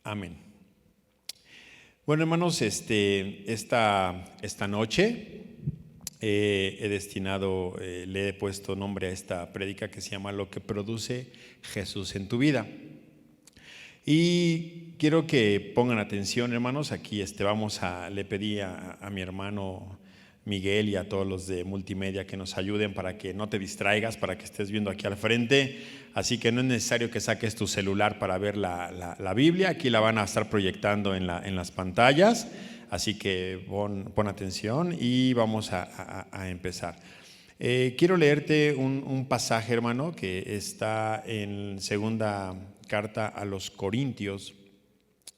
Amén. Bueno, hermanos, esta noche le he puesto nombre a esta prédica que se llama Lo que produce Jesús en tu vida. Y quiero que pongan atención, hermanos. Aquí le pedí a mi hermano Miguel y a todos los de multimedia que nos ayuden para que no te distraigas, para que estés viendo aquí al frente. Así que no es necesario que saques tu celular para ver la Biblia. Aquí la van a estar proyectando en las pantallas. Así que pon atención y vamos a empezar. Quiero leerte un pasaje, hermano, que está en segunda carta a los Corintios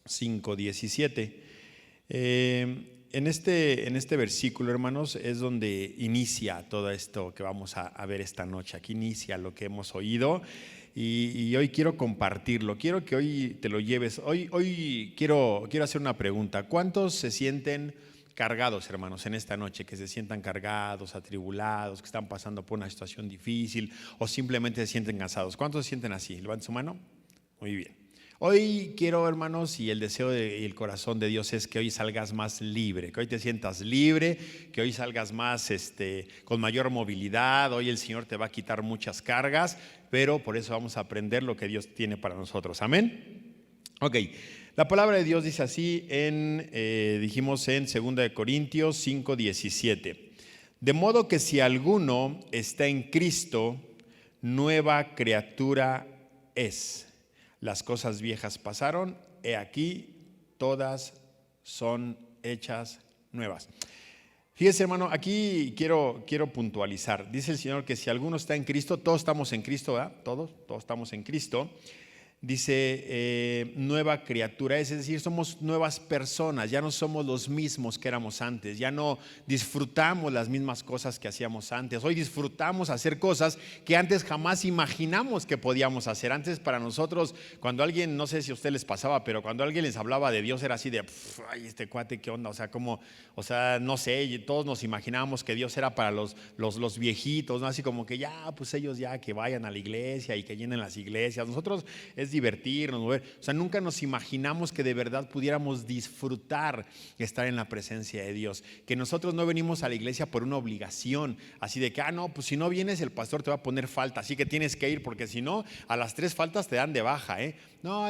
5:17. En este versículo, hermanos, es donde inicia todo esto que vamos a ver esta noche. Aquí inicia lo que hemos oído y hoy quiero compartirlo. Quiero que hoy te lo lleves. Hoy quiero hacer una pregunta. ¿Cuántos se sienten cargados, hermanos, en esta noche? Que se sientan cargados, atribulados, que están pasando por una situación difícil o simplemente se sienten cansados. ¿Cuántos se sienten así? Levanten su mano. Muy bien. Hoy quiero, hermanos, y el deseo y el corazón de Dios es que hoy salgas más libre, que hoy te sientas libre, que hoy salgas más con mayor movilidad. Hoy el Señor te va a quitar muchas cargas, pero por eso vamos a aprender lo que Dios tiene para nosotros. Amén. Ok, la palabra de Dios dice así dijimos en 2 Corintios 5:17. De modo que si alguno está en Cristo, nueva criatura es. Las cosas viejas pasaron, he aquí, todas son hechas nuevas. Fíjese, hermano, aquí quiero puntualizar. Dice el Señor que si alguno está en Cristo, todos estamos en Cristo, ¿verdad? Todos estamos en Cristo. Dice nueva criatura, es decir, somos nuevas personas, ya no somos los mismos que éramos antes, ya no disfrutamos las mismas cosas que hacíamos antes. Hoy disfrutamos hacer cosas que antes jamás imaginamos que podíamos hacer. Antes para nosotros, cuando alguien, no sé si a ustedes les pasaba, pero cuando alguien les hablaba de Dios era así de, ay, este cuate, ¿qué onda? No sé, todos nos imaginábamos que Dios era para los viejitos, ¿no? Así como que ya, pues ellos ya que vayan a la iglesia y que llenen las iglesias. Nosotros es divertirnos, mover. O sea, nunca nos imaginamos que de verdad pudiéramos disfrutar estar en la presencia de Dios. Que nosotros no venimos a la iglesia por una obligación, así de que, no, pues si no vienes el pastor te va a poner falta, así que tienes que ir porque si no, a las 3 faltas te dan de baja, No,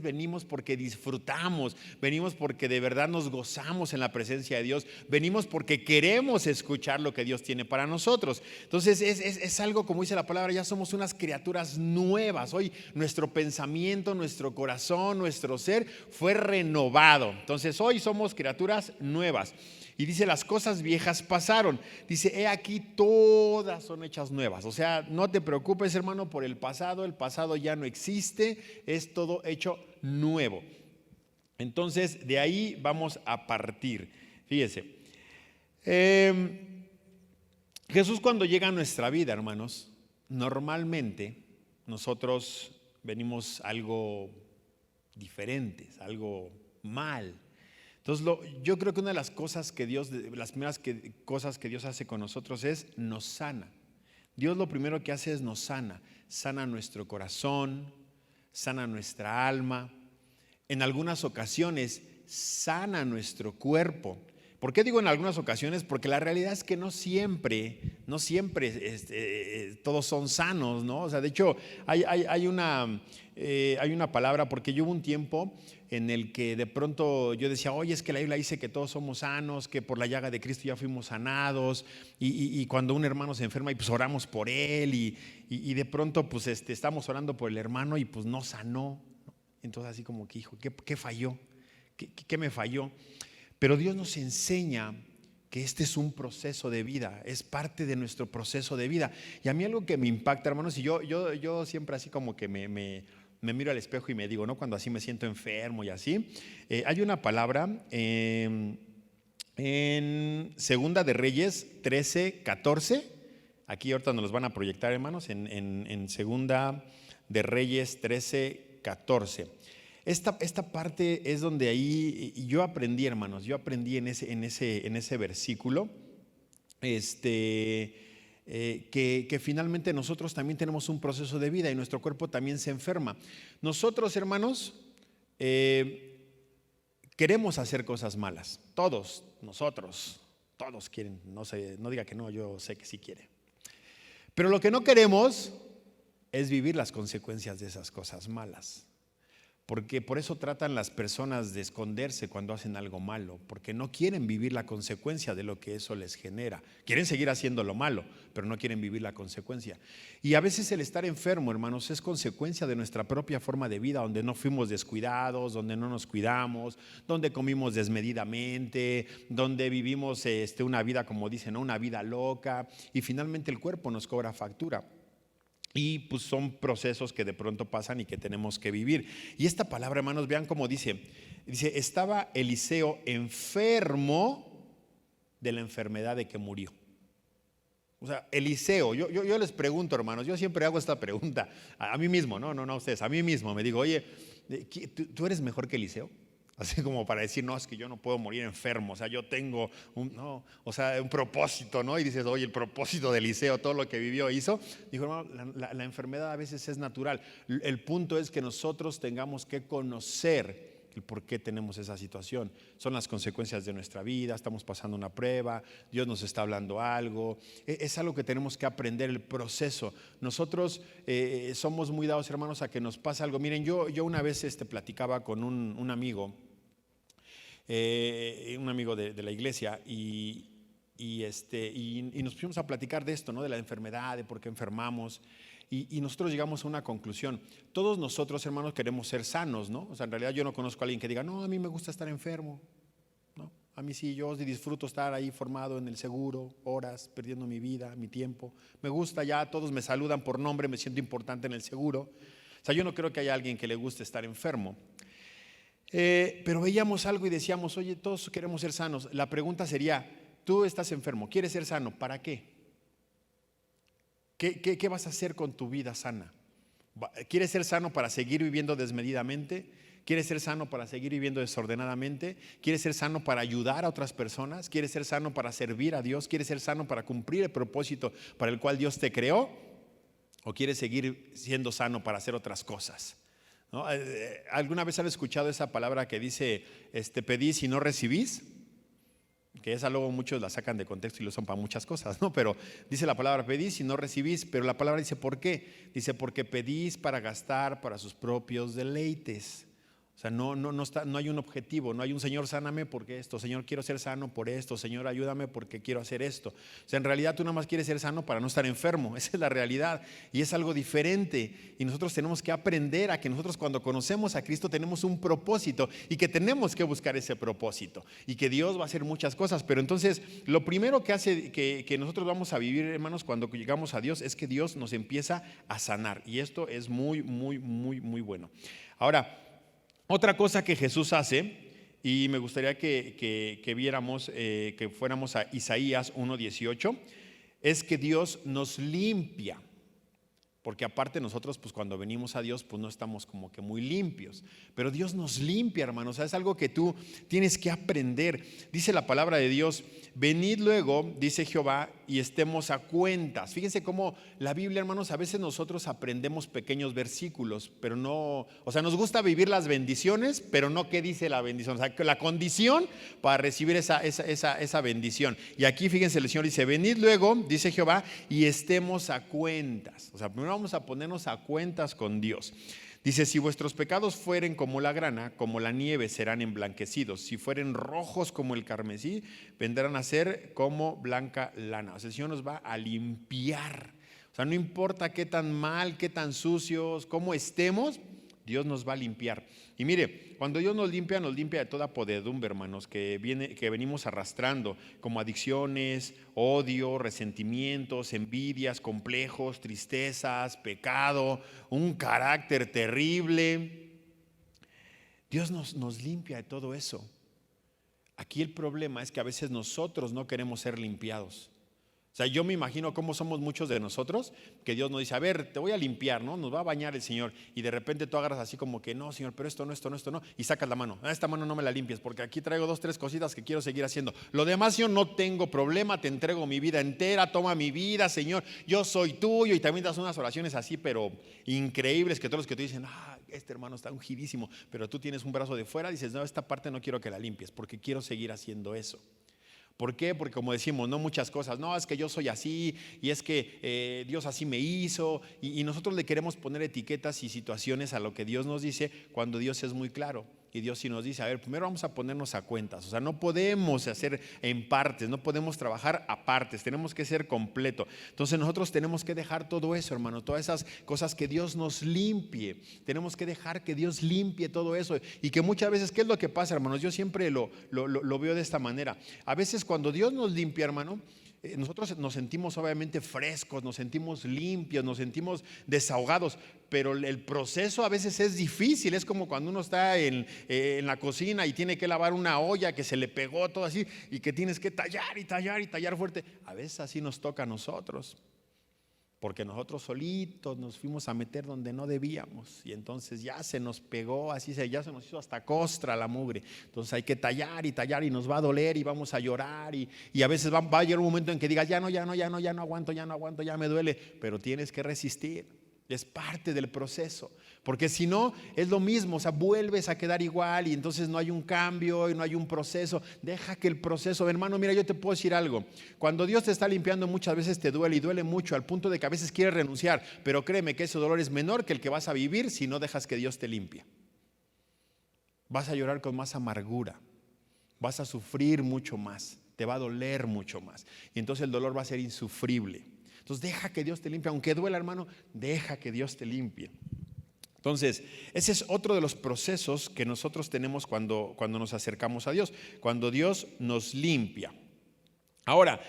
venimos porque disfrutamos, venimos porque de verdad nos gozamos en la presencia de Dios, venimos porque queremos escuchar lo que Dios tiene para nosotros. Entonces es algo, como dice la palabra, ya somos unas criaturas nuevas. Hoy nuestro pensamiento, nuestro corazón, nuestro ser fue renovado. Entonces hoy somos criaturas nuevas. Y dice, las cosas viejas pasaron. Dice, he aquí, todas son hechas nuevas. O sea, no te preocupes, hermano, por el pasado ya no existe, es todo hecho nuevo. Entonces, de ahí vamos a partir. Fíjese, Jesús cuando llega a nuestra vida, hermanos, normalmente nosotros venimos algo diferentes, algo mal. Entonces, yo creo que una de las cosas que las primeras cosas que Dios hace con nosotros es nos sana. Dios lo primero que hace es nos sana nuestro corazón, sana nuestra alma. En algunas ocasiones sana nuestro cuerpo. ¿Por qué digo en algunas ocasiones? Porque la realidad es que no siempre todos son sanos, ¿no? O sea, de hecho hay una palabra, porque yo hubo un tiempo en el que de pronto yo decía, oye, es que la Biblia dice que todos somos sanos, que por la llaga de Cristo ya fuimos sanados, y cuando un hermano se enferma y pues oramos por él, y de pronto pues estamos orando por el hermano y pues no sanó. Entonces así como que, hijo, ¿qué falló? ¿Qué me falló? Pero Dios nos enseña que este es un proceso de vida, es parte de nuestro proceso de vida. Y a mí algo que me impacta, hermanos, y yo siempre así como que me miro al espejo y me digo, ¿no? Cuando así me siento enfermo y así, hay una palabra en Segunda de Reyes 13:14. Aquí ahorita nos los van a proyectar, hermanos, en Segunda de Reyes 13:14. Esta parte es donde ahí yo aprendí, hermanos, en ese versículo, que finalmente nosotros también tenemos un proceso de vida y nuestro cuerpo también se enferma. Nosotros, hermanos, queremos hacer cosas malas. Todos, nosotros, todos quieren. No sé, no diga que no, yo sé que sí quiere. Pero lo que no queremos es vivir las consecuencias de esas cosas malas. Porque por eso tratan las personas de esconderse cuando hacen algo malo, porque no quieren vivir la consecuencia de lo que eso les genera. Quieren seguir haciendo lo malo, pero no quieren vivir la consecuencia. Y a veces el estar enfermo, hermanos, es consecuencia de nuestra propia forma de vida, donde no fuimos descuidados, donde no nos cuidamos, donde comimos desmedidamente, donde vivimos una vida, como dicen, ¿no? Una vida loca, y finalmente el cuerpo nos cobra factura. Y pues son procesos que de pronto pasan y que tenemos que vivir. Y esta palabra, hermanos, vean cómo dice, estaba Eliseo enfermo de la enfermedad de que murió. O sea, Eliseo, yo les pregunto, hermanos, yo siempre hago esta pregunta a mí mismo, no a ustedes, a mí mismo, me digo, oye, ¿tú eres mejor que Eliseo? Así como para decir, no, es que yo no puedo morir enfermo, o sea, yo tengo un propósito, ¿no? Y dices, oye, el propósito de Eliseo, todo lo que vivió e hizo. Dijo, hermano, la enfermedad a veces es natural. El punto es que nosotros tengamos que conocer el por qué tenemos esa situación. Son las consecuencias de nuestra vida, estamos pasando una prueba, Dios nos está hablando algo. Es algo que tenemos que aprender, el proceso. Nosotros somos muy dados, hermanos, a que nos pasa algo. Miren, yo una vez platicaba con un amigo, de la iglesia, y nos pusimos a platicar de esto, ¿no? De la enfermedad, de por qué enfermamos, y nosotros llegamos a una conclusión. Todos nosotros, hermanos, queremos ser sanos, ¿no? O sea, en realidad yo no conozco a alguien que diga, no, a mí me gusta estar enfermo, ¿no? A mí sí, yo disfruto estar ahí formado en el seguro, horas, perdiendo mi vida, mi tiempo. Me gusta, ya todos me saludan por nombre, me siento importante en el seguro. O sea, yo no creo que haya alguien que le guste estar enfermo. Pero veíamos algo y decíamos, oye, todos queremos ser sanos. La pregunta sería, tú estás enfermo, ¿quieres ser sano? ¿Para qué? ¿Qué vas a hacer con tu vida sana? ¿Quieres ser sano para seguir viviendo desmedidamente? ¿Quieres ser sano para seguir viviendo desordenadamente? ¿Quieres ser sano para ayudar a otras personas? ¿Quieres ser sano para servir a Dios? ¿Quieres ser sano para cumplir el propósito para el cual Dios te creó? ¿O quieres seguir siendo sano para hacer otras cosas? ¿No? ¿Alguna vez han escuchado esa palabra que dice, pedís y no recibís? Que esa luego muchos la sacan de contexto y lo usan para muchas cosas, ¿no? Pero dice la palabra pedís y no recibís, pero la palabra dice ¿por qué? Dice porque pedís para gastar para sus propios deleites. O sea, no hay un objetivo, no hay un Señor, sáname porque esto, Señor, quiero ser sano por esto, Señor, ayúdame porque quiero hacer esto. O sea, en realidad tú nada más quieres ser sano para no estar enfermo, esa es la realidad y es algo diferente. Y nosotros tenemos que aprender a que nosotros cuando conocemos a Cristo tenemos un propósito y que tenemos que buscar ese propósito y que Dios va a hacer muchas cosas. Pero entonces, lo primero que hace que nosotros vamos a vivir, hermanos, cuando llegamos a Dios es que Dios nos empieza a sanar y esto es muy, muy, muy, muy bueno. Ahora, otra cosa que Jesús hace, y me gustaría que viéramos, que fuéramos a Isaías 1:18, es que Dios nos limpia. Porque aparte nosotros pues cuando venimos a Dios pues no estamos como que muy limpios, pero Dios nos limpia, hermanos. O sea, es algo que tú tienes que aprender. Dice la palabra de Dios, venid luego, dice Jehová, y estemos a cuentas. Fíjense cómo la Biblia, hermanos, a veces nosotros aprendemos pequeños versículos, pero no, o sea, nos gusta vivir las bendiciones, pero no qué dice la bendición, o sea, la condición para recibir esa bendición. Y aquí fíjense, el Señor dice, venid luego, dice Jehová, y estemos a cuentas. O sea, primero vamos a ponernos a cuentas con Dios. Dice, si vuestros pecados fueren como la grana, como la nieve serán emblanquecidos. Si fueren rojos como el carmesí, vendrán a ser como blanca lana. O sea, el Señor nos va a limpiar. O sea, no importa qué tan mal, qué tan sucios, cómo estemos, Dios nos va a limpiar. Y mire, cuando Dios nos limpia de toda podredumbre, hermanos, que venimos arrastrando, como adicciones, odio, resentimientos, envidias, complejos, tristezas, pecado, un carácter terrible. Dios nos limpia de todo eso. Aquí el problema es que a veces nosotros no queremos ser limpiados. O sea, yo me imagino cómo somos muchos de nosotros, que Dios nos dice, a ver, te voy a limpiar, ¿no? Nos va a bañar el Señor. Y de repente tú agarras así como que, no, Señor, pero esto no. Y sacas la mano. Esta mano no me la limpies porque aquí traigo 2, 3 cositas que quiero seguir haciendo. Lo demás, Señor, no tengo problema, te entrego mi vida entera, toma mi vida, Señor, yo soy tuyo. Y también das unas oraciones así, pero increíbles, que todos los que te dicen, este hermano está ungidísimo, pero tú tienes un brazo de fuera, dices, no, esta parte no quiero que la limpies porque quiero seguir haciendo eso. ¿Por qué? Porque como decimos, no muchas cosas, no, es que yo soy así y es que Dios así me hizo y nosotros le queremos poner etiquetas y situaciones a lo que Dios nos dice cuando Dios es muy claro. Y Dios sí nos dice, a ver, primero vamos a ponernos a cuentas, o sea, no podemos hacer en partes, no podemos trabajar a partes, tenemos que ser completo. Entonces nosotros tenemos que dejar todo eso, hermano, todas esas cosas que Dios nos limpie, tenemos que dejar que Dios limpie todo eso. Y que muchas veces, ¿qué es lo que pasa, hermanos? Yo siempre lo veo de esta manera. A veces cuando Dios nos limpia, hermano, nosotros nos sentimos obviamente frescos, nos sentimos limpios, nos sentimos desahogados, pero el proceso a veces es difícil. Es como cuando uno está en la cocina y tiene que lavar una olla que se le pegó todo así y que tienes que tallar y tallar y tallar fuerte. A veces así nos toca a nosotros, porque nosotros solitos nos fuimos a meter donde no debíamos y entonces ya se nos pegó, ya se nos hizo hasta costra la mugre. Entonces hay que tallar y nos va a doler y vamos a llorar y a veces va a llegar un momento en que digas, ya no aguanto, ya me duele, pero tienes que resistir. Es parte del proceso, porque si no es lo mismo, o sea, vuelves a quedar igual y entonces no hay un cambio y no hay un proceso. Deja que el proceso, hermano, mira, yo te puedo decir algo. Cuando Dios te está limpiando muchas veces te duele y duele mucho al punto de que a veces quieres renunciar, pero créeme que ese dolor es menor que el que vas a vivir si no dejas que Dios te limpie. Vas a llorar con más amargura, vas a sufrir mucho más, te va a doler mucho más y entonces el dolor va a ser insufrible. Entonces deja que Dios te limpie, aunque duela, hermano, deja que Dios te limpie. Entonces, ese es otro de los procesos que nosotros tenemos cuando nos acercamos a Dios, cuando Dios nos limpia. Ahora,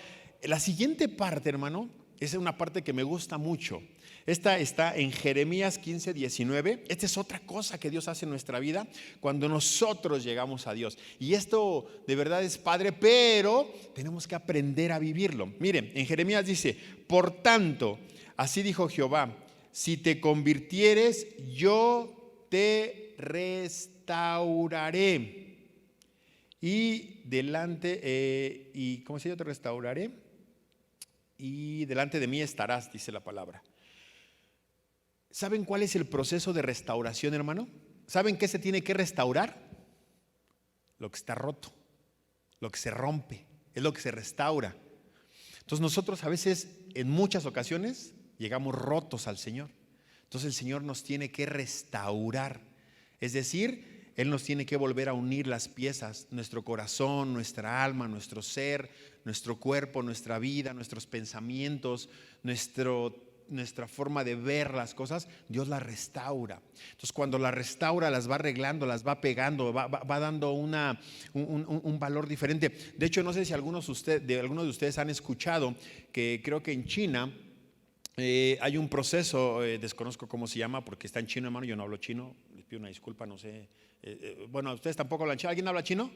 la siguiente parte, hermano, es una parte que me gusta mucho. Esta está en Jeremías 15:19. Esta es otra cosa que Dios hace en nuestra vida cuando nosotros llegamos a Dios. Y esto de verdad es padre, pero tenemos que aprender a vivirlo. Miren, en Jeremías dice, por tanto, así dijo Jehová, si te convirtieres, yo te restauraré. Y ¿cómo se llama? Yo te restauraré. Y delante de mí estarás, dice la palabra. ¿Saben cuál es el proceso de restauración, hermano? ¿Saben qué se tiene que restaurar? Lo que está roto, lo que se rompe, es lo que se restaura. Entonces nosotros a veces, en muchas ocasiones, llegamos rotos al Señor. Entonces el Señor nos tiene que restaurar. Es decir, Él nos tiene que volver a unir las piezas, nuestro corazón, nuestra alma, nuestro ser, nuestro cuerpo, nuestra vida, nuestros pensamientos, nuestra forma de ver las cosas. Dios las restaura. Entonces cuando las restaura, las va arreglando, las va pegando, va dando un valor diferente. De hecho, no sé si algunos de ustedes han escuchado que creo que en China hay un proceso, desconozco cómo se llama porque está en chino, hermano, yo no hablo chino, les pido una disculpa, no sé. Bueno, ustedes tampoco hablan chino. ¿Alguien habla chino?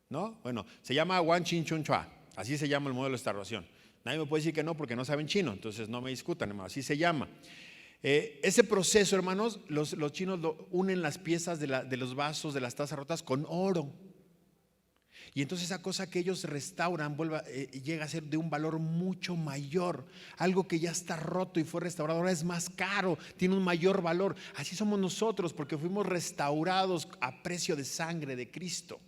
¿No? Bueno, se llama Wan Chin Chun Chua, así se llama el modelo de restauración. Nadie me puede decir que no porque no saben chino, entonces no me discutan, hermano, así se llama. Ese proceso, hermanos, los chinos unen las piezas de los vasos, de las tazas rotas con oro. Y entonces esa cosa que ellos restauran llega a ser de un valor mucho mayor. Algo que ya está roto y fue restaurado ahora es más caro, tiene un mayor valor. Así somos nosotros porque fuimos restaurados a precio de sangre de Cristo.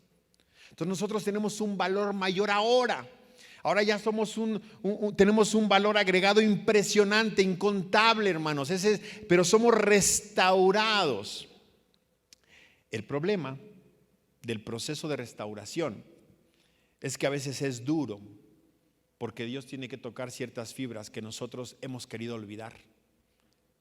Entonces nosotros tenemos un valor mayor ahora. Ahora ya tenemos un valor agregado impresionante, incontable, hermanos. Pero somos restaurados. El problema del proceso de restauración es que a veces es duro, porque Dios tiene que tocar ciertas fibras que nosotros hemos querido olvidar.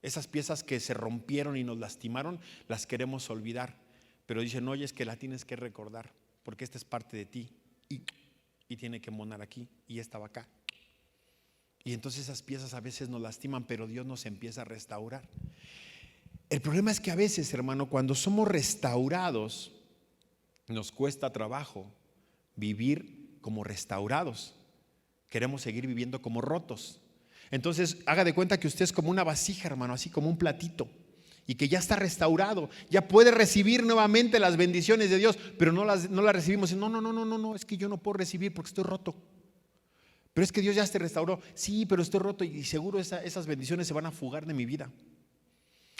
Esas piezas que se rompieron y nos lastimaron, las queremos olvidar. Pero dicen, oye, es que la tienes que recordar, porque esta es parte de ti y tiene que monar aquí y esta va acá. Y entonces esas piezas a veces nos lastiman, pero Dios nos empieza a restaurar. El problema es que a veces, hermano, cuando somos restaurados, nos cuesta trabajo vivir como restaurados. Queremos seguir viviendo como rotos. Entonces, haga de cuenta que usted es como una vasija, hermano, así como un platito, y que ya está restaurado, ya puede recibir nuevamente las bendiciones de Dios, pero no las recibimos. No, es que yo no puedo recibir porque estoy roto. Pero es que Dios ya te restauró. Sí, pero estoy roto y seguro esas bendiciones se van a fugar de mi vida.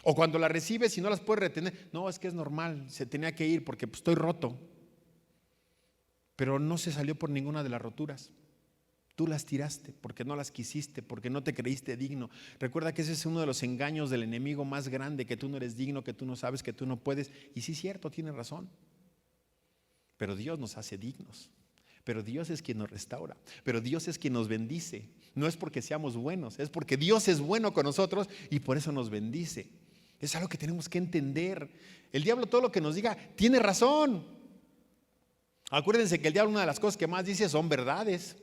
O cuando las recibes y no las puedes retener, no, es que es normal, se tenía que ir porque estoy roto. Pero no se salió por ninguna de las roturas. Tú las tiraste porque no las quisiste, porque no te creíste digno. Recuerda que ese es uno de los engaños del enemigo más grande, que tú no eres digno, que tú no sabes, que tú no puedes. Y sí es cierto, tiene razón. Pero Dios nos hace dignos. Pero Dios es quien nos restaura. Pero Dios es quien nos bendice. No es porque seamos buenos, es porque Dios es bueno con nosotros y por eso nos bendice. Es algo que tenemos que entender. El diablo todo lo que nos diga tiene razón. Acuérdense que el diablo una de las cosas que más dice son verdades.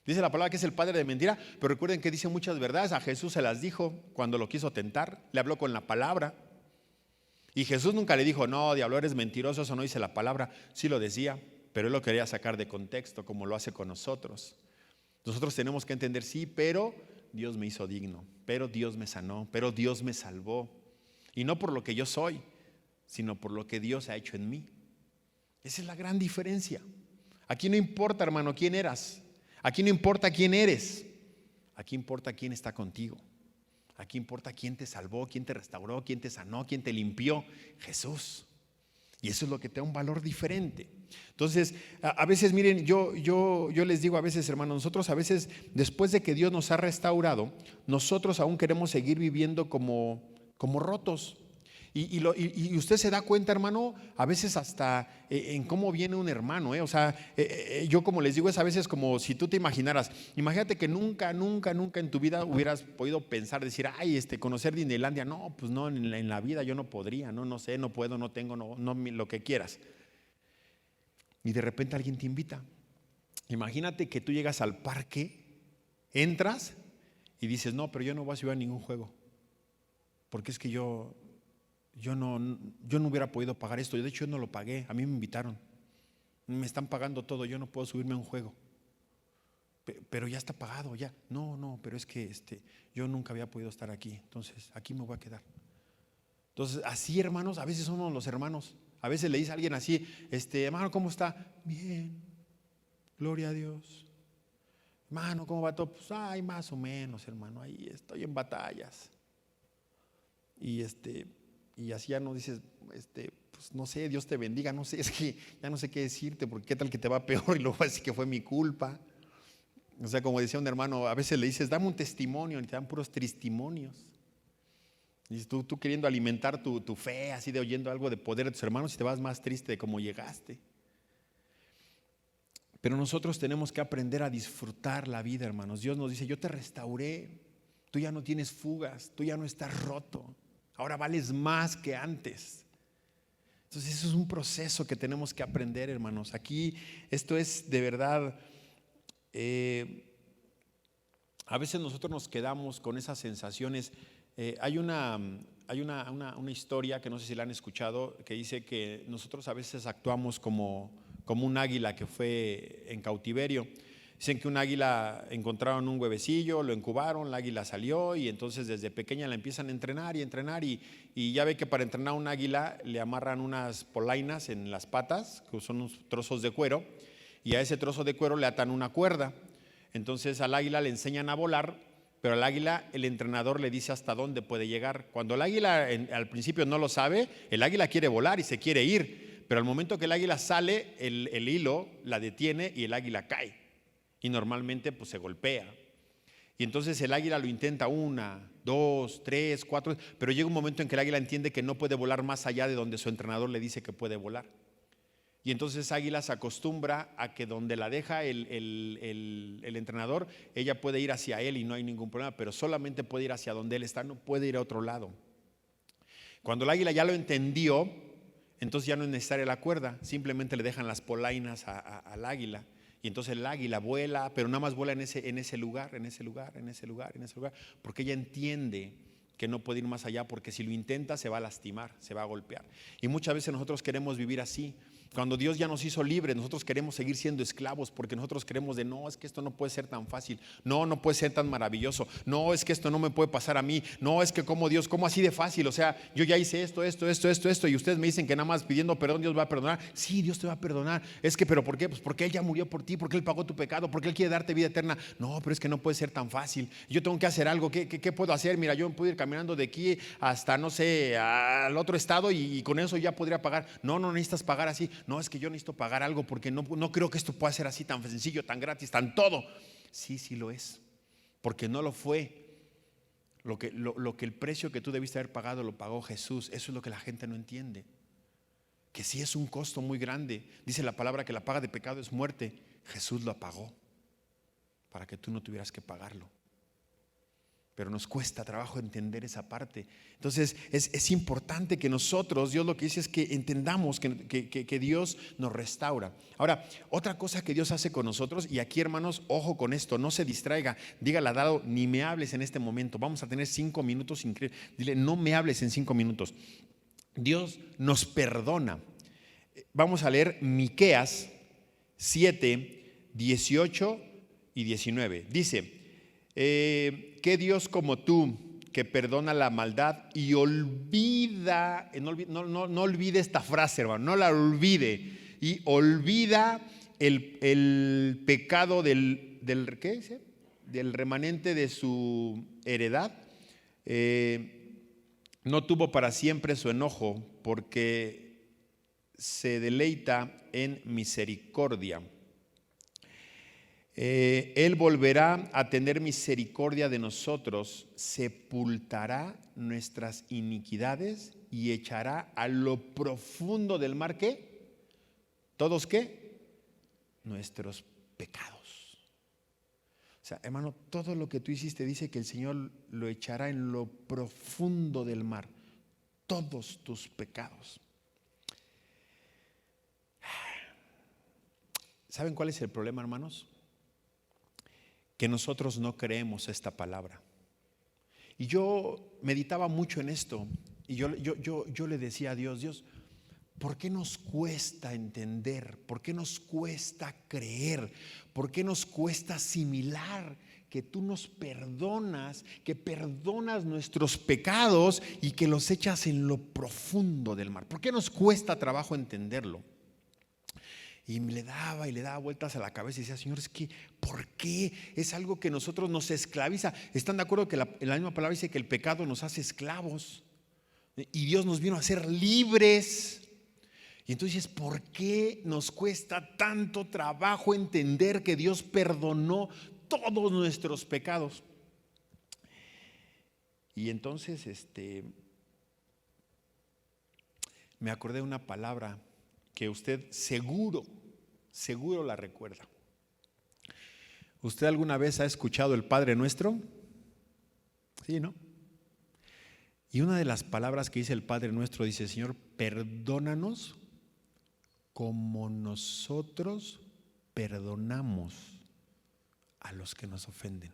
Dice la palabra que es el padre de mentira, pero recuerden que dice muchas verdades. A Jesús se las dijo cuando lo quiso tentar, le habló con la palabra. Y Jesús nunca le dijo, no, diablo, eres mentiroso, eso no dice la palabra. Sí lo decía, pero él lo quería sacar de contexto, como lo hace con nosotros. Nosotros tenemos que entender, sí, pero Dios me hizo digno, pero Dios me sanó, pero Dios me salvó. Y no por lo que yo soy, sino por lo que Dios ha hecho en mí. Esa es la gran diferencia. Aquí no importa, hermano, quién eras. Aquí no importa quién eres. Aquí importa quién está contigo. Aquí importa quién te salvó, quién te restauró, quién te sanó, quién te limpió. Jesús. Y eso es lo que te da un valor diferente. Entonces, a veces, miren, yo les digo a veces, hermanos, nosotros a veces, después de que Dios nos ha restaurado, nosotros aún queremos seguir viviendo como rotos. Y usted se da cuenta, hermano, a veces hasta en cómo viene un hermano, O sea, yo como les digo, es a veces como si tú te imaginaras. Imagínate que nunca en tu vida hubieras podido pensar, decir, ay, conocer Disneylandia. No, pues no, en la vida yo no podría, no sé, no puedo, no tengo, no, lo que quieras. Y de repente alguien te invita. Imagínate que tú llegas al parque, entras y dices, no, pero yo no voy a subir a ningún juego. Porque es que yo no hubiera podido pagar esto. De hecho, yo no lo pagué. A mí me invitaron. Me están pagando todo. Yo no puedo subirme a un juego. Pero ya está pagado, ya. No, pero es que yo nunca había podido estar aquí. Entonces, aquí me voy a quedar. Entonces, así, hermanos, a veces somos los hermanos. A veces le dice a alguien así, hermano, ¿cómo está? Bien, gloria a Dios. Hermano, ¿cómo va todo? Pues, ay, más o menos, hermano. Ahí estoy en batallas. Y así ya no dices, pues no sé, Dios te bendiga, no sé, es que ya no sé qué decirte, porque qué tal que te va peor y luego vas a decir que fue mi culpa. O sea, como decía un hermano, a veces le dices, dame un testimonio, y te dan puros testimonios. Y tú queriendo alimentar tu fe, así de oyendo algo de poder de tus hermanos, y te vas más triste de cómo llegaste. Pero nosotros tenemos que aprender a disfrutar la vida, hermanos. Dios nos dice, yo te restauré, tú ya no tienes fugas, tú ya no estás roto. Ahora vales más que antes. Entonces eso es un proceso que tenemos que aprender, hermanos. Aquí esto es de verdad, a veces nosotros nos quedamos con esas sensaciones. Hay una historia que no sé si la han escuchado, que dice que nosotros a veces actuamos como un águila que fue en cautiverio. Dicen que un águila encontraron un huevecillo, lo incubaron, la águila salió y entonces desde pequeña la empiezan a entrenar y ya ve que para entrenar a un águila le amarran unas polainas en las patas, que son unos trozos de cuero, y a ese trozo de cuero le atan una cuerda. Entonces al águila le enseñan a volar, pero al águila el entrenador le dice hasta dónde puede llegar. Cuando el águila al principio no lo sabe, el águila quiere volar y se quiere ir, pero al momento que el águila sale, el hilo la detiene y el águila cae. Y normalmente pues se golpea. Y entonces el águila lo intenta 1, 2, 3, 4, pero llega un momento en que el águila entiende que no puede volar más allá de donde su entrenador le dice que puede volar. Y entonces esa águila se acostumbra a que donde la deja el entrenador, ella puede ir hacia él y no hay ningún problema, pero solamente puede ir hacia donde él está, no puede ir a otro lado. Cuando el águila ya lo entendió, entonces ya no es necesaria la cuerda, simplemente le dejan las polainas al águila. Y entonces el águila vuela, pero nada más vuela en ese lugar, porque ella entiende que no puede ir más allá, porque si lo intenta se va a lastimar, se va a golpear. Y muchas veces nosotros queremos vivir así. Cuando Dios ya nos hizo libres, nosotros queremos seguir siendo esclavos porque nosotros queremos no, es que esto no puede ser tan fácil, no puede ser tan maravilloso, no, es que esto no me puede pasar a mí, no, es que como Dios, ¿cómo así de fácil? O sea, yo ya hice esto, y ustedes me dicen que nada más pidiendo perdón Dios va a perdonar. Sí, Dios te va a perdonar. Es que, ¿pero por qué? Pues porque Él ya murió por ti, porque Él pagó tu pecado, porque Él quiere darte vida eterna. No, pero es que no puede ser tan fácil. Yo tengo que hacer algo. ¿Qué puedo hacer? Mira, yo puedo ir caminando de aquí hasta, no sé, al otro estado y con eso ya podría pagar. No necesitas pagar así. No, es que yo necesito pagar algo porque no creo que esto pueda ser así tan sencillo, tan gratis, tan todo. Sí lo es, porque no lo fue. Lo que el precio que tú debiste haber pagado lo pagó Jesús. Eso es lo que la gente no entiende, que sí es un costo muy grande. Dice la palabra que la paga de pecado es muerte. Jesús lo pagó para que tú no tuvieras que pagarlo. Pero nos cuesta trabajo entender esa parte. Entonces es importante que nosotros, Dios lo que dice es que entendamos que Dios nos restaura. Ahora, otra cosa que Dios hace con nosotros, y aquí hermanos, ojo con esto, no se distraiga. Dígale a Dado, ni me hables en este momento. Vamos a tener 5 minutos increíbles. Dile, no me hables en 5 minutos. Dios nos perdona. Vamos a leer Miqueas 7, 18 y 19. Dice, ¿qué Dios como tú que perdona la maldad y olvida, no olvide esta frase, hermano, no la olvide, y olvida el pecado del ¿qué dice? Del remanente de su heredad? No tuvo para siempre su enojo, porque se deleita en misericordia. Él volverá a tener misericordia de nosotros, sepultará nuestras iniquidades y echará a lo profundo del mar, ¿qué? ¿Todos qué? Nuestros pecados. O sea, hermano, todo lo que tú hiciste dice que el Señor lo echará en lo profundo del mar, todos tus pecados. ¿Saben cuál es el problema, hermanos? Que nosotros no creemos esta palabra. Y yo meditaba mucho en esto y yo le decía a Dios, ¿por qué nos cuesta entender? ¿Por qué nos cuesta creer? ¿Por qué nos cuesta asimilar que tú nos perdonas, que perdonas nuestros pecados y que los echas en lo profundo del mar? ¿Por qué nos cuesta trabajo entenderlo? Y le daba vueltas a la cabeza y decía, Señor, es que ¿por qué? Es algo que nosotros nos esclaviza. ¿Están de acuerdo que la misma palabra dice que el pecado nos hace esclavos? Y Dios nos vino a hacer libres. Y entonces, ¿por qué nos cuesta tanto trabajo entender que Dios perdonó todos nuestros pecados? Y entonces me acordé de una palabra que usted seguro la recuerda. ¿Usted alguna vez ha escuchado el Padre Nuestro? Sí, ¿no? Y una de las palabras que dice el Padre Nuestro dice, Señor, perdónanos como nosotros perdonamos a los que nos ofenden.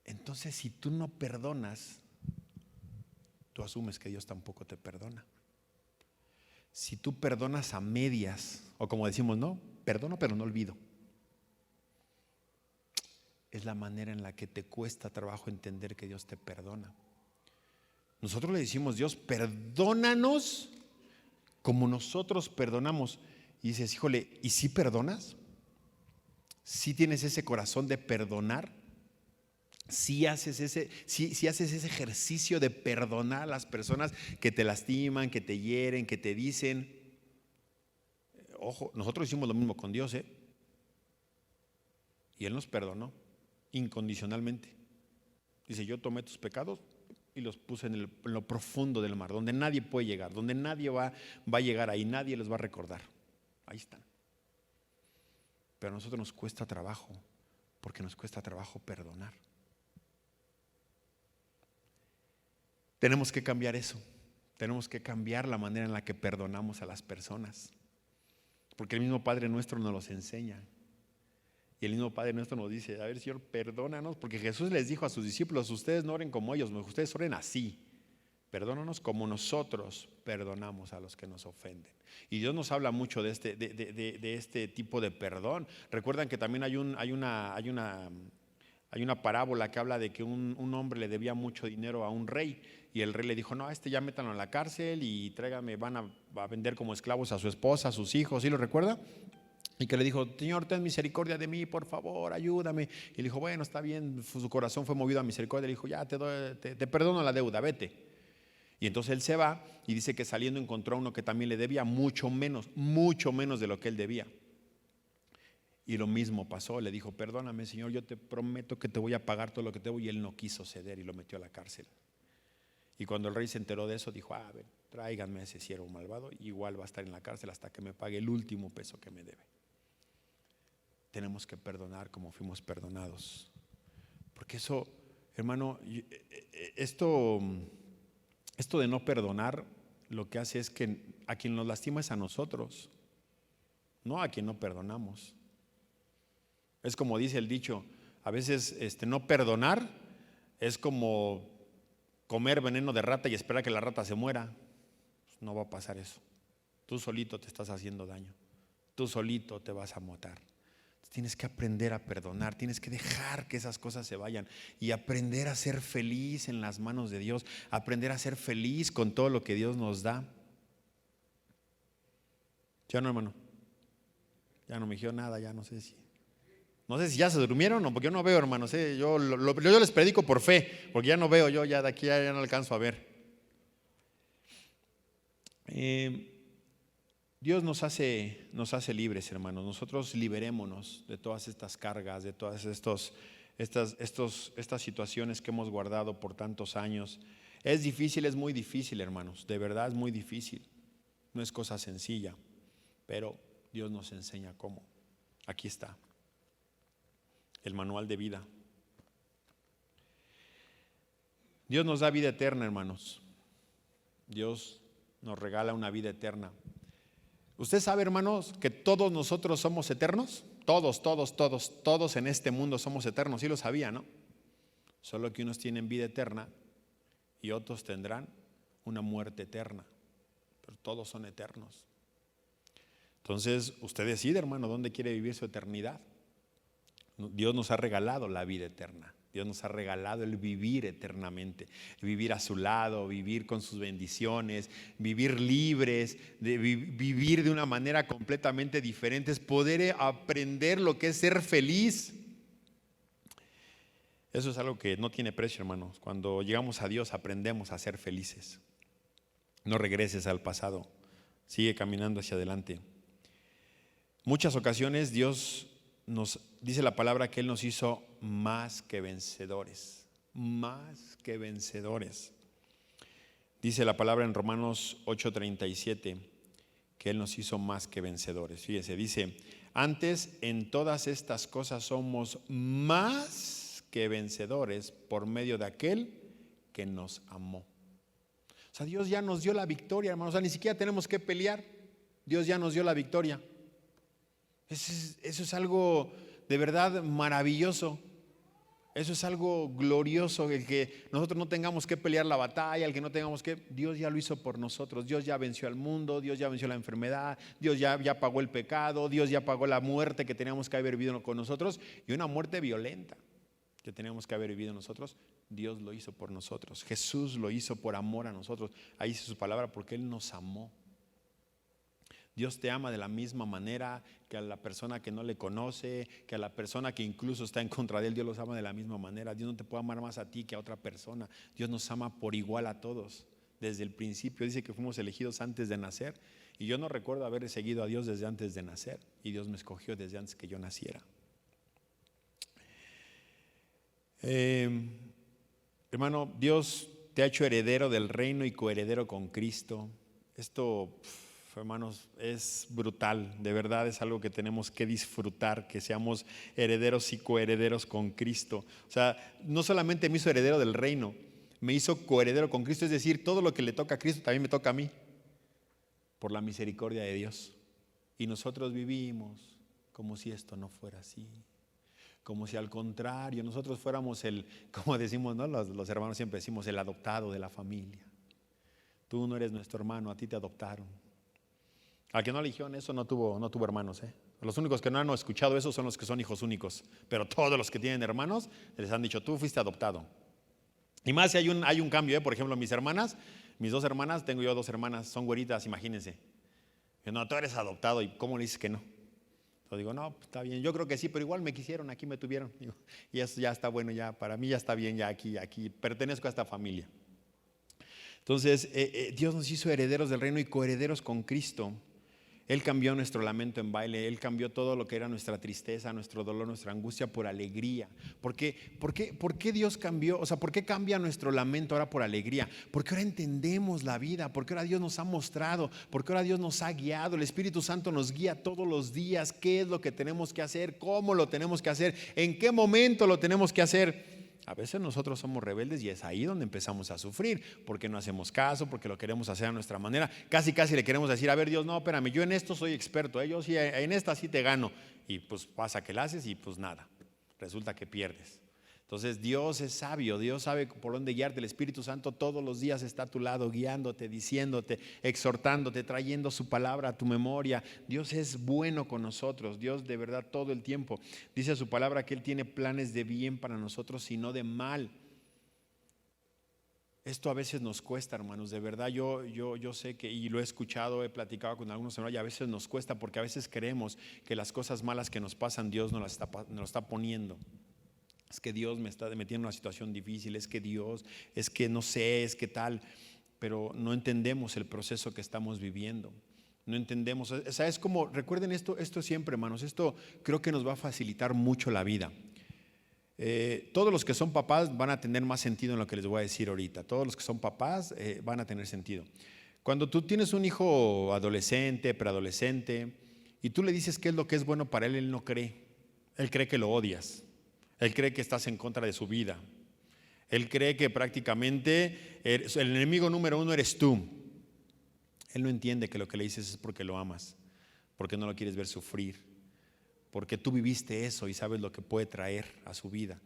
Entonces, si tú no perdonas, tú asumes que Dios tampoco te perdona. Si tú perdonas a medias, o como decimos, no, perdono pero no olvido, es la manera en la que te cuesta trabajo entender que Dios te perdona. Nosotros le decimos, Dios, perdónanos como nosotros perdonamos. Y dices, híjole, ¿y si perdonas? ¿Sí tienes ese corazón de perdonar? Si haces ese ejercicio de perdonar a las personas que te lastiman, que te hieren, que te dicen. Ojo, nosotros hicimos lo mismo con Dios, y Él nos perdonó incondicionalmente. Dice, yo tomé tus pecados y los puse en lo profundo del mar, donde nadie puede llegar, donde nadie va a llegar ahí, nadie los va a recordar. Ahí están. Pero a nosotros nos cuesta trabajo, porque nos cuesta trabajo perdonar. Tenemos que cambiar eso. Tenemos que cambiar la manera en la que perdonamos a las personas. Porque el mismo Padre Nuestro nos los enseña. Y el mismo Padre Nuestro nos dice, a ver, Señor, perdónanos. Porque Jesús les dijo a sus discípulos, ustedes no oren como ellos, ustedes oren así. perdónanos como nosotros perdonamos a los que nos ofenden. Y Dios nos habla mucho de este tipo de perdón. Recuerdan que también hay una parábola que habla de que un hombre le debía mucho dinero a un rey, y el rey le dijo: no, ya métanlo en la cárcel y tráigame, van a vender como esclavos a su esposa, a sus hijos. ¿Sí lo recuerda? Y que le dijo: Señor, ten misericordia de mí, por favor, ayúdame. Y le dijo: bueno, está bien. Su corazón fue movido a misericordia. Le dijo: ya te perdono la deuda, vete. Y entonces él se va, y dice que saliendo encontró a uno que también le debía mucho menos de lo que él debía. Y lo mismo pasó, le dijo: perdóname, Señor, yo te prometo que te voy a pagar todo lo que te debo. Y él no quiso ceder y lo metió a la cárcel. Y cuando el rey se enteró de eso, dijo: a ver, tráiganme a ese siervo malvado, igual va a estar en la cárcel hasta que me pague el último peso que me debe. Tenemos que perdonar como fuimos perdonados, porque eso, hermano, esto de no perdonar lo que hace es que a quien nos lastima es a nosotros, no a quien no perdonamos. Es como dice el dicho, a veces no perdonar es como comer veneno de rata y esperar que la rata se muera. Pues no va a pasar eso. Tú solito te estás haciendo daño, tú solito te vas a matar. Tienes que aprender a perdonar, tienes que dejar que esas cosas se vayan y aprender a ser feliz en las manos de Dios, aprender a ser feliz con todo lo que Dios nos da. ¿Ya no, hermano? Ya no me dijeron nada, ya no sé si ya se durmieron o porque yo no veo, hermanos. Yo les predico por fe, porque ya no veo, yo ya de aquí ya no alcanzo a ver. Dios nos hace libres, hermanos. Nosotros liberémonos de todas estas cargas, de todas estas situaciones que hemos guardado por tantos años. Es difícil, es muy difícil, hermanos. De verdad es muy difícil. No es cosa sencilla, pero Dios nos enseña cómo. Aquí está el manual de vida. Dios nos da vida eterna, hermanos. Dios nos regala una vida eterna. ¿Usted sabe, hermanos, que todos nosotros somos eternos? Todos en este mundo somos eternos. Sí lo sabía, ¿no? Solo que unos tienen vida eterna y otros tendrán una muerte eterna. Pero todos son eternos. Entonces, usted decide, hermano, dónde quiere vivir su eternidad. Dios nos ha regalado la vida eterna. Dios nos ha regalado el vivir eternamente, el vivir a su lado, vivir con sus bendiciones, vivir libres, vivir de una manera completamente diferente, es poder aprender lo que es ser feliz. Eso es algo que no tiene precio, hermanos. Cuando llegamos a Dios aprendemos a ser felices. No regreses al pasado, sigue caminando hacia adelante. Muchas ocasiones Dios nos dice la palabra que Él nos hizo más que vencedores, más que vencedores. Dice la palabra en Romanos 8:37 que Él nos hizo más que vencedores. Fíjese, dice: antes en todas estas cosas somos más que vencedores por medio de aquel que nos amó. O sea, Dios ya nos dio la victoria, hermanos. O sea, ni siquiera tenemos que pelear. Dios ya nos dio la victoria. Eso es algo de verdad maravilloso. Eso es algo glorioso, el que nosotros no tengamos que pelear la batalla, el que no tengamos que... Dios ya lo hizo por nosotros. Dios ya venció al mundo, Dios ya venció la enfermedad, Dios ya pagó el pecado, Dios ya pagó la muerte que teníamos que haber vivido con nosotros, y una muerte violenta que teníamos que haber vivido nosotros. Dios lo hizo por nosotros. Jesús lo hizo por amor a nosotros. Ahí dice su palabra, porque Él nos amó. Dios te ama de la misma manera que a la persona que no le conoce, que a la persona que incluso está en contra de Él. Dios los ama de la misma manera. Dios no te puede amar más a ti que a otra persona. Dios nos ama por igual a todos. Desde el principio dice que fuimos elegidos antes de nacer, y yo no recuerdo haber seguido a Dios desde antes de nacer, y Dios me escogió desde antes que yo naciera. Hermano, Dios te ha hecho heredero del reino y coheredero con Cristo. Esto, hermanos, es brutal. De verdad es algo que tenemos que disfrutar, que seamos herederos y coherederos con Cristo. O sea, no solamente me hizo heredero del reino, me hizo coheredero con Cristo. Es decir, todo lo que le toca a Cristo también me toca a mí, por la misericordia de Dios. Y nosotros vivimos como si esto no fuera así, como si al contrario nosotros fuéramos como decimos, ¿no? Los hermanos siempre decimos, el adoptado de la familia. tú no eres nuestro hermano, a ti te adoptaron. Al que no le dijeron eso no tuvo hermanos. Los únicos que no han escuchado eso son los que son hijos únicos, pero todos los que tienen hermanos les han dicho, tú fuiste adoptado. Y más si hay un cambio, por ejemplo, mis dos hermanas, tengo yo 2 hermanas, son güeritas, imagínense. Yo, no, tú eres adoptado, ¿y cómo le dices que no? Yo digo, no, pues está bien, yo creo que sí, pero igual me quisieron, aquí me tuvieron. Digo, y eso ya está bueno, ya para mí ya está bien, ya aquí pertenezco a esta familia. Entonces, Dios nos hizo herederos del reino y coherederos con Cristo. Él cambió nuestro lamento en baile, Él cambió todo lo que era nuestra tristeza, nuestro dolor, nuestra angustia por alegría. ¿Por qué Dios cambió? O sea, ¿por qué cambia nuestro lamento ahora por alegría? Porque ahora entendemos la vida, porque ahora Dios nos ha mostrado, porque ahora Dios nos ha guiado. El Espíritu Santo nos guía todos los días, qué es lo que tenemos que hacer, cómo lo tenemos que hacer, en qué momento lo tenemos que hacer. A veces nosotros somos rebeldes y es ahí donde empezamos a sufrir, porque no hacemos caso, porque lo queremos hacer a nuestra manera. Casi le queremos decir, a ver Dios, no, espérame, yo en esto soy experto, yo sí, en esta sí te gano. Y pues pasa que la haces y pues nada, resulta que pierdes. Entonces Dios es sabio, Dios sabe por dónde guiarte. El Espíritu Santo todos los días está a tu lado, guiándote, diciéndote, exhortándote, trayendo su palabra a tu memoria. Dios es bueno con nosotros, Dios de verdad todo el tiempo. Dice su palabra que Él tiene planes de bien para nosotros y no de mal. Esto a veces nos cuesta, hermanos, de verdad yo sé que, y lo he escuchado, he platicado con algunos hermanos, y a veces nos cuesta porque a veces creemos que las cosas malas que nos pasan Dios nos las está poniendo. Es que Dios me está metiendo en una situación difícil, es que Dios, es que no sé, es que tal, pero no entendemos el proceso que estamos viviendo. No entendemos, o sea, es como, recuerden esto siempre, hermanos, esto creo que nos va a facilitar mucho la vida. Todos los que son papás van a tener más sentido en lo que les voy a decir ahorita. Todos los que son papás van a tener sentido. Cuando tú tienes un hijo adolescente, preadolescente, y tú le dices qué es lo que es bueno para él, él no cree. Él cree que lo odias. Él cree que estás en contra de su vida. Él cree que prácticamente el enemigo número 1 eres tú. Él no entiende que lo que le dices es porque lo amas, porque no lo quieres ver sufrir, porque tú viviste eso y sabes lo que puede traer a su vida.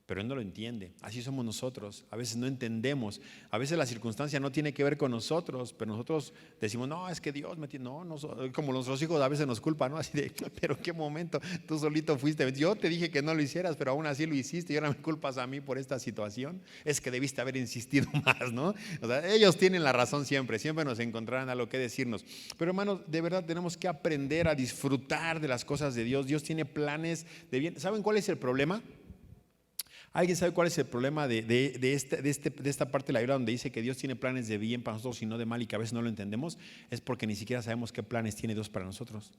Pero él no lo entiende. Así somos nosotros. A veces no entendemos. A veces la circunstancia no tiene que ver con nosotros, pero nosotros decimos, no, es que Dios me tiene. No, como nuestros hijos a veces nos culpan, ¿no? Así de, pero ¿en qué momento tú solito fuiste? Yo te dije que no lo hicieras, pero aún así lo hiciste y ahora me culpas a mí por esta situación. Es que debiste haber insistido más, ¿no? O sea, ellos tienen la razón siempre nos encontrarán algo que decirnos. Pero hermanos, de verdad tenemos que aprender a disfrutar de las cosas de Dios. Dios tiene planes de bien. ¿Saben cuál es el problema? ¿Alguien sabe cuál es el problema de esta parte de la Biblia donde dice que Dios tiene planes de bien para nosotros y no de mal y que a veces no lo entendemos? Es porque ni siquiera sabemos qué planes tiene Dios para nosotros.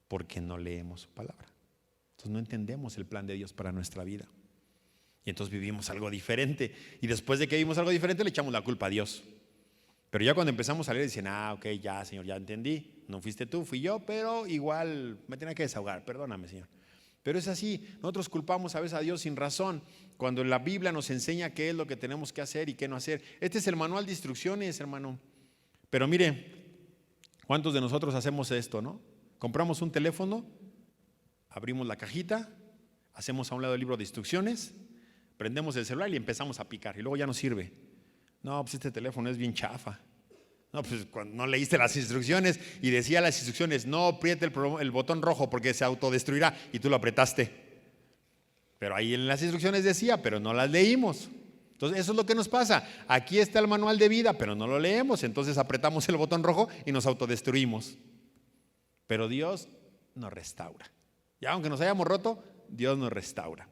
Porque no leemos su palabra. Entonces no entendemos el plan de Dios para nuestra vida. Y entonces vivimos algo diferente. Y después de que vivimos algo diferente le echamos la culpa a Dios. Pero ya cuando empezamos a leer dicen, ok, ya Señor, ya entendí. No fuiste tú, fui yo, pero igual me tenía que desahogar. Perdóname, Señor. Pero es así, nosotros culpamos a veces a Dios sin razón, cuando la Biblia nos enseña qué es lo que tenemos que hacer y qué no hacer. Este es el manual de instrucciones, hermano. Pero mire, ¿cuántos de nosotros hacemos esto, no? Compramos un teléfono, abrimos la cajita, hacemos a un lado el libro de instrucciones, prendemos el celular y empezamos a picar y luego ya no sirve. No, pues este teléfono es bien chafa. No, pues cuando no leíste las instrucciones y decía las instrucciones, no apriete el botón rojo porque se autodestruirá y tú lo apretaste. Pero ahí en las instrucciones decía, pero no las leímos. Entonces eso es lo que nos pasa. Aquí está el manual de vida, pero no lo leemos. Entonces apretamos el botón rojo y nos autodestruimos. Pero Dios nos restaura. Ya aunque nos hayamos roto, Dios nos restaura.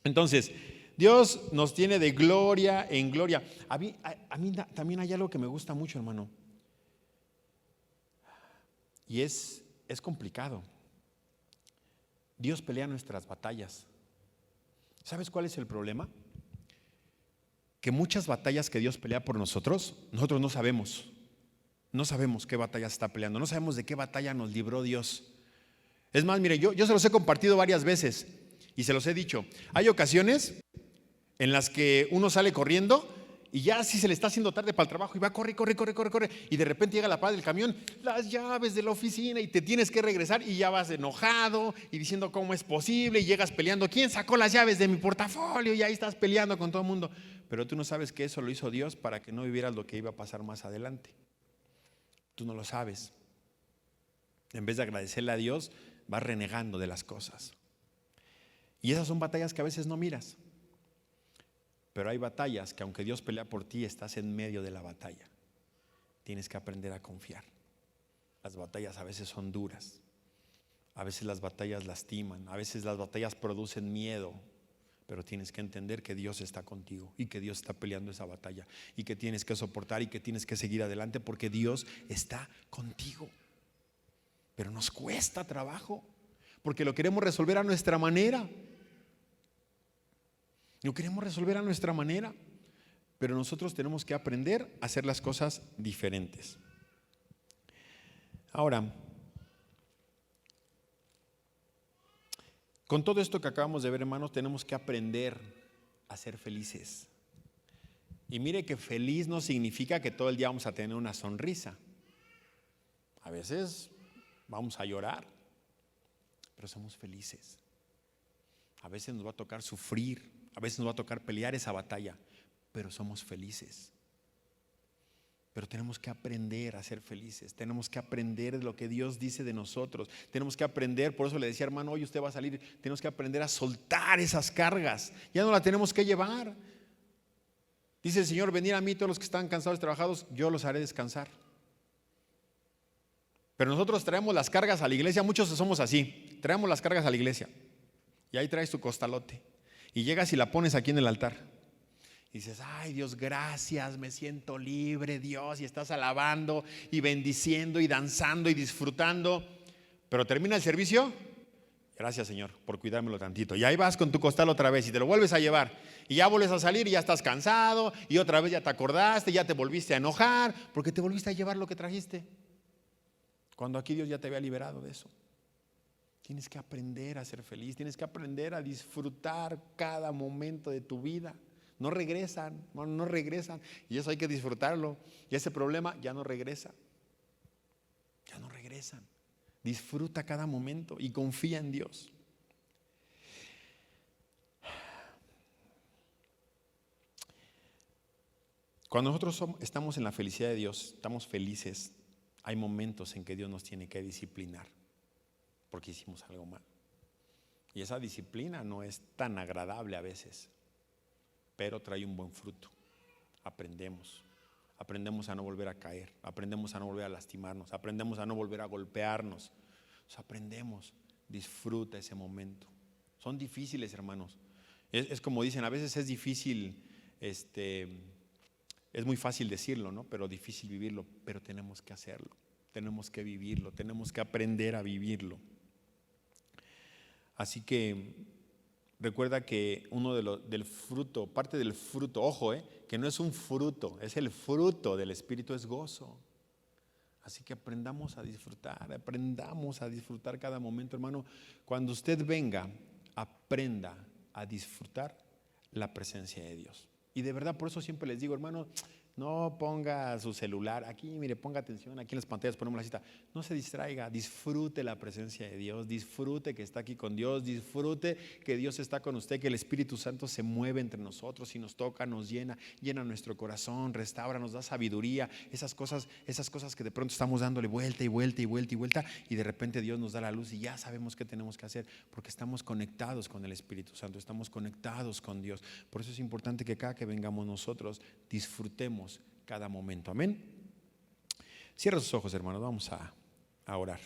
Entonces, Dios nos tiene de gloria en gloria. A mí también hay algo que me gusta mucho, hermano. Y es complicado. Dios pelea nuestras batallas. ¿Sabes cuál es el problema? Que muchas batallas que Dios pelea por nosotros no sabemos. No sabemos qué batalla está peleando. No sabemos de qué batalla nos libró Dios. Es más, mire, yo se los he compartido varias veces y se los he dicho. Hay ocasiones en las que uno sale corriendo Y ya si se le está haciendo tarde para el trabajo y va, corre, y de repente llega la parada del camión, las llaves de la oficina y te tienes que regresar y ya vas enojado y diciendo cómo es posible y llegas peleando, ¿quién sacó las llaves de mi portafolio? Y ahí estás peleando con todo el mundo. Pero tú no sabes que eso lo hizo Dios para que no vivieras lo que iba a pasar más adelante. Tú no lo sabes. En vez de agradecerle a Dios, vas renegando de las cosas. Y esas son batallas que a veces no miras. Pero hay batallas que aunque Dios pelea por ti, estás en medio de la batalla. Tienes que aprender a confiar. Las batallas a veces son duras. A veces las batallas lastiman. A veces las batallas producen miedo. Pero tienes que entender que Dios está contigo y que Dios está peleando esa batalla y que tienes que soportar y que tienes que seguir adelante porque Dios está contigo. Pero nos cuesta trabajo porque lo queremos resolver a nuestra manera. Lo queremos resolver a nuestra manera, pero nosotros tenemos que aprender a hacer las cosas diferentes. Ahora, con todo esto que acabamos de ver, hermanos, tenemos que aprender a ser felices. Y mire que feliz no significa que todo el día vamos a tener una sonrisa. A veces vamos a llorar, pero somos felices. A veces nos va a tocar sufrir. A veces nos va a tocar pelear esa batalla, pero somos felices. Pero tenemos que aprender a ser felices. Tenemos que aprender de lo que Dios dice de nosotros. Tenemos que aprender, por eso le decía, hermano, hoy usted va a salir. Tenemos que aprender a soltar esas cargas. Ya no las tenemos que llevar. Dice el Señor, venid a mí todos los que están cansados y trabajados, yo los haré descansar. Pero nosotros traemos las cargas a la iglesia. Muchos somos así. Traemos las cargas a la iglesia. Y ahí traes tu costalote. Y llegas y la pones aquí en el altar. Y dices, ay Dios, gracias, me siento libre, Dios. Y estás alabando y bendiciendo y danzando y disfrutando. Pero termina el servicio. Gracias, Señor, por cuidármelo tantito. Y ahí vas con tu costal otra vez y te lo vuelves a llevar. Y ya vuelves a salir y ya estás cansado. Y otra vez ya te acordaste, ya te volviste a enojar. Porque te volviste a llevar lo que trajiste. Cuando aquí Dios ya te había liberado de eso. Tienes que aprender a ser feliz, tienes que aprender a disfrutar cada momento de tu vida. No regresan, no regresan. Y eso hay que disfrutarlo. Y ese problema ya no regresa. Ya no regresan. Disfruta cada momento y confía en Dios. Cuando nosotros estamos en la felicidad de Dios, estamos felices, hay momentos en que Dios nos tiene que disciplinar. Porque hicimos algo mal. Y esa disciplina no es tan agradable a veces, pero trae un buen fruto. Aprendemos a no volver a caer, aprendemos a no volver a lastimarnos, aprendemos a no volver a golpearnos. Aprendemos, disfruta ese momento. Son difíciles, hermanos. Es como dicen, a veces es difícil, es muy fácil decirlo, ¿no? Pero difícil vivirlo, pero tenemos que hacerlo, tenemos que vivirlo, tenemos que aprender a vivirlo. Así que recuerda que del fruto, parte del fruto, ojo, que no es un fruto, es el fruto del Espíritu, es gozo. Así que aprendamos a disfrutar cada momento, hermano. Cuando usted venga, aprenda a disfrutar la presencia de Dios. Y de verdad, por eso siempre les digo, hermano, no ponga su celular aquí, mire, ponga atención, aquí en las pantallas ponemos la cita. No se distraiga, disfrute la presencia de Dios, disfrute que está aquí con Dios, disfrute que Dios está con usted, que el Espíritu Santo se mueve entre nosotros y nos toca, nos llena nuestro corazón, restaura, nos da sabiduría, esas cosas que de pronto estamos dándole vuelta y de repente Dios nos da la luz y ya sabemos qué tenemos que hacer porque estamos conectados con el Espíritu Santo, estamos conectados con Dios. Por eso es importante que cada que vengamos nosotros disfrutemos cada momento. Amén. Cierra sus ojos, hermanos, vamos a orar.